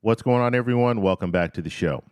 What's going on, everyone? Welcome back to the show.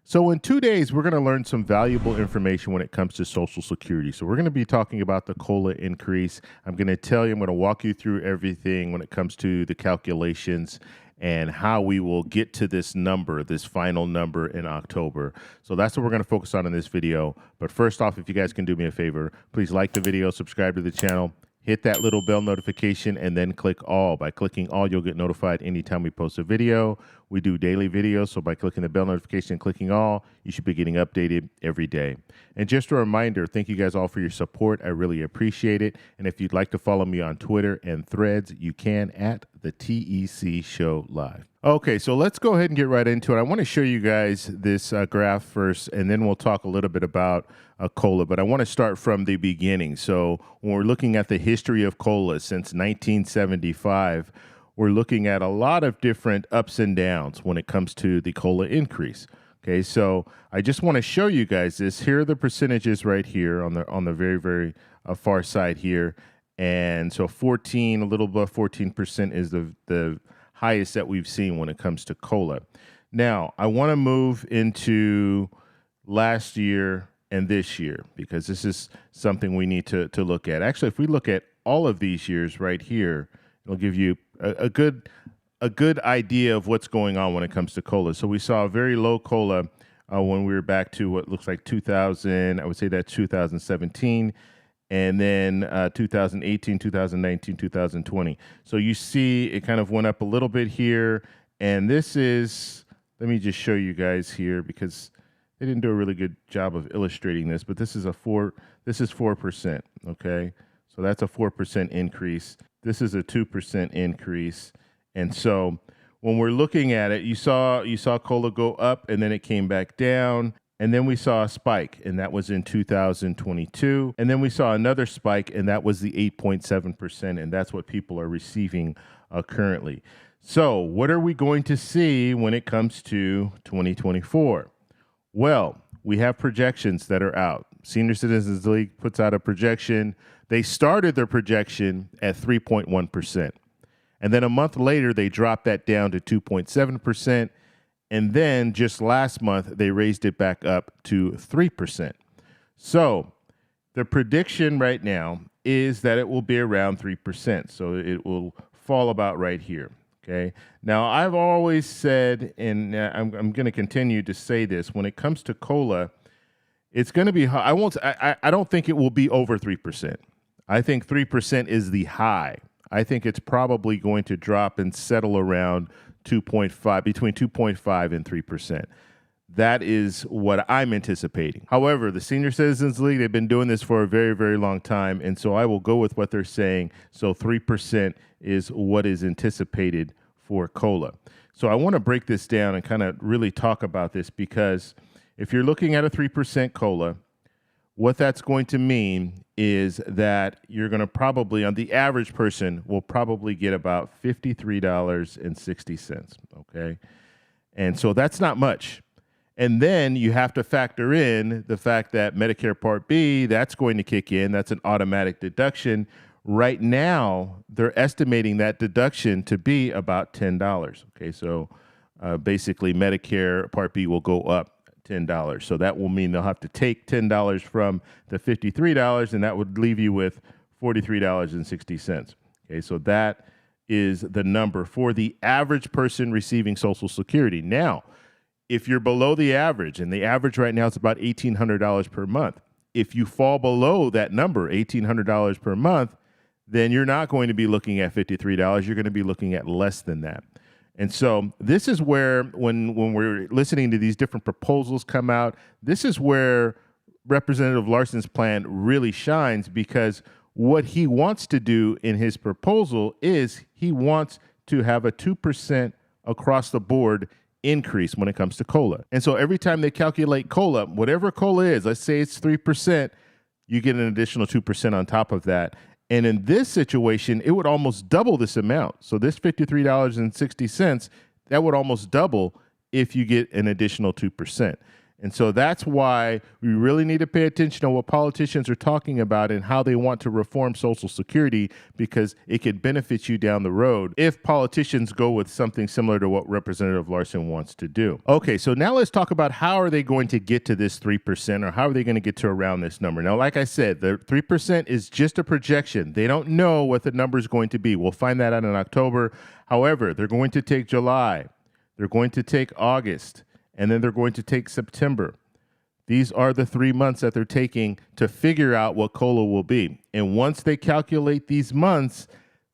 So in 2 days, we're going to learn some valuable information when it comes to Social Security. So we're going to be talking about the COLA increase. I'm going to walk you through everything when it comes to the calculations and how we will get to this number, this final number in October. So that's what we're going to focus on in this video. But first off, if you guys can do me a favor, please like the video, subscribe to the channel, hit that little bell notification, and then click all. By clicking all, you'll get notified anytime we post a video. We do daily videos, so by clicking the bell notification and clicking all, you should be getting updated every day. And just a reminder, thank you guys all for your support. I really appreciate it. And if you'd like to follow me on Twitter and Threads, you can at the TEC Show Live. Okay, so let's go ahead and get right into it. I want to show you guys this graph first, and then we'll talk a little bit about COLA. But I want to start from the beginning. So when we're looking at the history of COLA since 1975, we're looking at a lot of different ups and downs when it comes to the COLA increase. Okay, so I just want to show you guys this. Here are the percentages right here on the very far side here. And so a little above 14% is the highest that we've seen when it comes to COLA. Now, I want to move into last year and this year because this is something we need to look at. Actually, if we look at all of these years right here, it'll give you a good idea of what's going on when it comes to COLA. So we saw a very low COLA when we were back to what looks like 2000. I would say that's 2017. And then 2018, 2019, 2020. So you see it kind of went up a little bit here. And this is, let me just show you guys here because they didn't do a really good job of illustrating this, but this is 4%, okay? So that's a 4% increase. This is a 2% increase. And so when we're looking at it, you saw COLA go up and then it came back down. And then we saw a spike, and that was in 2022. And then we saw another spike, and that was the 8.7%, and that's what people are receiving currently. So what are we going to see when it comes to 2024? Well, we have projections that are out. Senior Citizens League puts out a projection. They started their projection at 3.1%. And then a month later, they dropped that down to 2.7%. And then just last month, they raised it back up to 3%. So the prediction right now is that it will be around 3%. So it will fall about right here. Okay. Now, I've always said, and I'm going to continue to say this, when it comes to COLA, it's going to be high. I don't think it will be over 3%. I think 3% is the high. I think it's probably going to drop and settle around 2.5, between 2.5 and 3%. That is what I'm anticipating. However, the Senior Citizens League, they've been doing this for a very long time, and so I will go with what they're saying. So 3% is what is anticipated for COLA. So I want to break this down and kind of really talk about this because if you're looking at a 3% COLA, what that's going to mean is that you're going to probably, on the average person, will probably get about $53.60, okay? And so that's not much. And then you have to factor in the fact that Medicare Part B, that's going to kick in. That's an automatic deduction. Right now, they're estimating that deduction to be about $10, okay? So basically, Medicare Part B will go up $10. So that will mean they'll have to take $10 from the $53, and that would leave you with $43.60. Okay, so that is the number for the average person receiving Social Security. Now, if you're below the average, and the average right now is about $1,800 per month, if you fall below that number, $1,800 per month, then you're not going to be looking at $53. You're going to be looking at less than that. And so this is where, when we're listening to these different proposals come out, this is where Representative Larson's plan really shines, because what he wants to do in his proposal is he wants to have a 2% across the board increase when it comes to COLA. And so every time they calculate COLA, whatever COLA is, let's say it's 3%, you get an additional 2% on top of that. And in this situation, it would almost double this amount. So this $53.60, that would almost double if you get an additional 2%. And so that's why we really need to pay attention to what politicians are talking about and how they want to reform Social Security, because it could benefit you down the road if politicians go with something similar to what Representative Larson wants to do. Okay, so now let's talk about how are they going to get to this 3%, or how are they going to get to around this number. Now, like I said, the 3% is just a projection. They don't know what the number is going to be. We'll find that out in October. However, they're going to take July, they're going to take August, and then they're going to take September. These are the 3 months that they're taking to figure out what COLA will be. And once they calculate these months,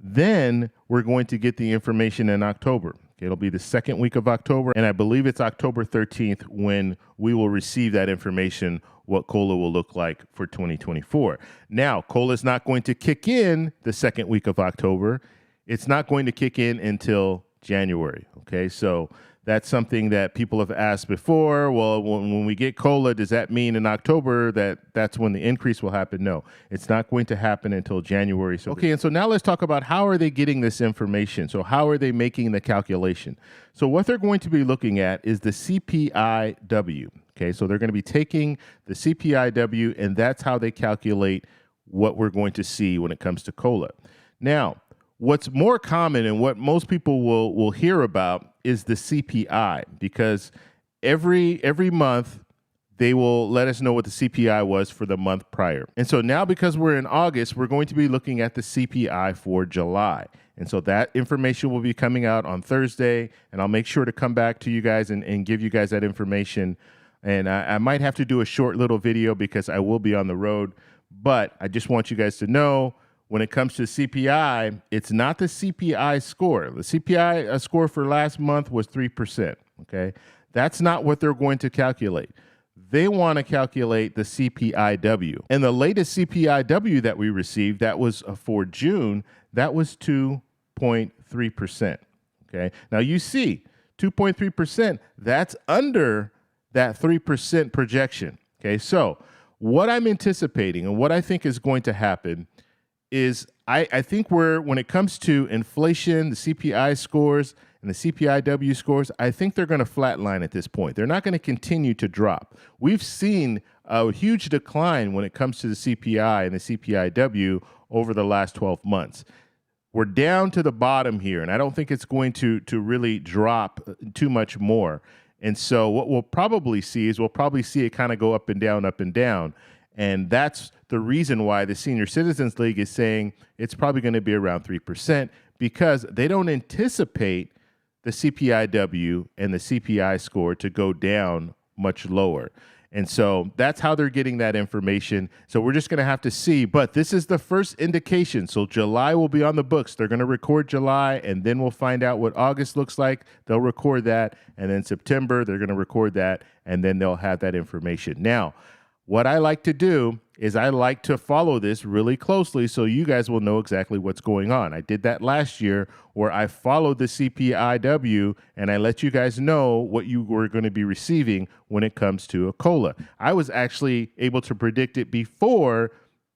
then we're going to get the information in October. Okay, it'll be the second week of October, and I believe it's October 13th when we will receive that information, what COLA will look like for 2024. Now, COLA is not going to kick in the second week of October. It's not going to kick in until January. Okay, so that's something that people have asked before. Well, when we get COLA, does that mean in October that's when the increase will happen? No, it's not going to happen until January. So, okay, and so now let's talk about how are they getting this information? So how are they making the calculation? So what they're going to be looking at is the CPIW. Okay, so they're going to be taking the CPIW, and that's how they calculate what we're going to see when it comes to COLA. Now, what's more common and what most people will hear about is the CPI, because every month they will let us know what the CPI was for the month prior. And so now, because we're in August, we're going to be looking at the CPI for July. And so that information will be coming out on Thursday, and I'll make sure to come back to you guys and give you guys that information. And I might have to do a short little video because I will be on the road, but I just want you guys to know, when it comes to CPI, it's not the CPI score. The CPI score for last month was 3%, okay? That's not what they're going to calculate. They want to calculate the CPIW. And the latest CPIW that we received, that was for June, that was 2.3%, okay? Now you see, 2.3%, that's under that 3% projection, okay? So what I'm anticipating and what I think is going to happen is I think when it comes to inflation, the CPI scores and the CPIW scores, I think they're going to flatline at this point. They're not going to continue to drop. We've seen a huge decline when it comes to the CPI and the CPIW over the last 12 months. We're down to the bottom here, and I don't think it's going to really drop too much more. And so what we'll probably see is it kind of go up and down, up and down. And that's the reason why the Senior Citizens League is saying it's probably going to be around 3%, because they don't anticipate the CPIW and the CPI score to go down much lower. And so that's how they're getting that information. So we're just going to have to see. But this is the first indication. So July will be on the books. They're going to record July, and then we'll find out what August looks like. They'll record that. And then September, they're going to record that, and then they'll have that information. Now, what I like to do is I like to follow this really closely so you guys will know exactly what's going on. I did that last year where I followed the CPIW and I let you guys know what you were going to be receiving when it comes to a COLA. I was actually able to predict it before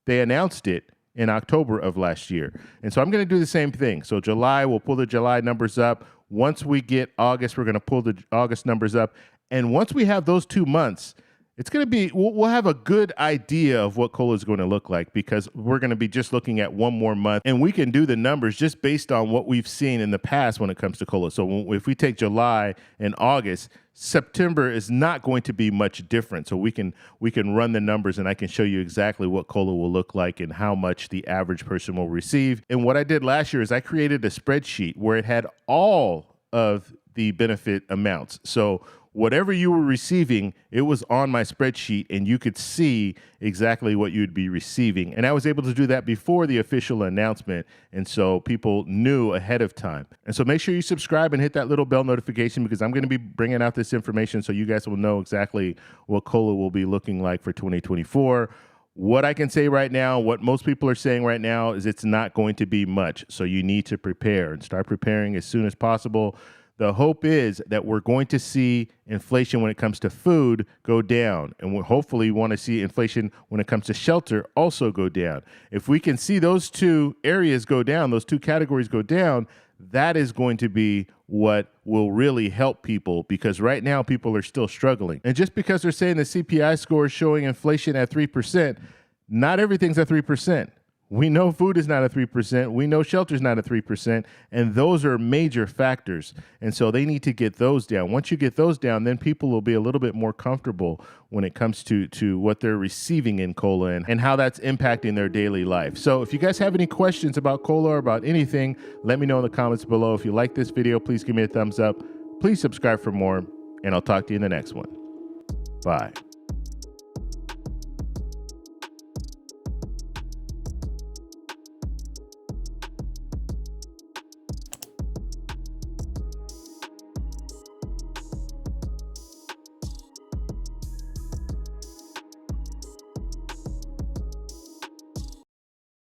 they announced it in October of last year. And so I'm going to do the same thing. So July, we'll pull the July numbers up. Once we get August, we're going to pull the August numbers up. And once we have those 2 months, it's going to be, we'll have a good idea of what COLA is going to look like, because we're going to be just looking at one more month, and we can do the numbers just based on what we've seen in the past when it comes to COLA. So if we take July and August, September is not going to be much different. So we can run the numbers, and I can show you exactly what COLA will look like and how much the average person will receive. And what I did last year is I created a spreadsheet where it had all of the benefit amounts. So whatever you were receiving, it was on my spreadsheet, and you could see exactly what you'd be receiving. And I was able to do that before the official announcement, and so people knew ahead of time. And so make sure you subscribe and hit that little bell notification, because I'm going to be bringing out this information so you guys will know exactly what COLA will be looking like for 2024. What I can say right now, what most people are saying right now, is it's not going to be much. So you need to prepare and start preparing as soon as possible. The hope is that we're going to see inflation when it comes to food go down, and we hopefully want to see inflation when it comes to shelter also go down. If we can see those two areas go down, those two categories go down, That is going to be what will really help people, because right now people are still struggling. And just because they're saying the CPI score is showing inflation at 3%, not everything's at 3%. We know food is not at 3%. We know shelter's not at 3%. And those are major factors. And so they need to get those down. Once you get those down, then people will be a little bit more comfortable when it comes to what they're receiving in COLA and how that's impacting their daily life. So if you guys have any questions about COLA or about anything, let me know in the comments below. If you like this video, please give me a thumbs up. Please subscribe for more, and I'll talk to you in the next one. Bye.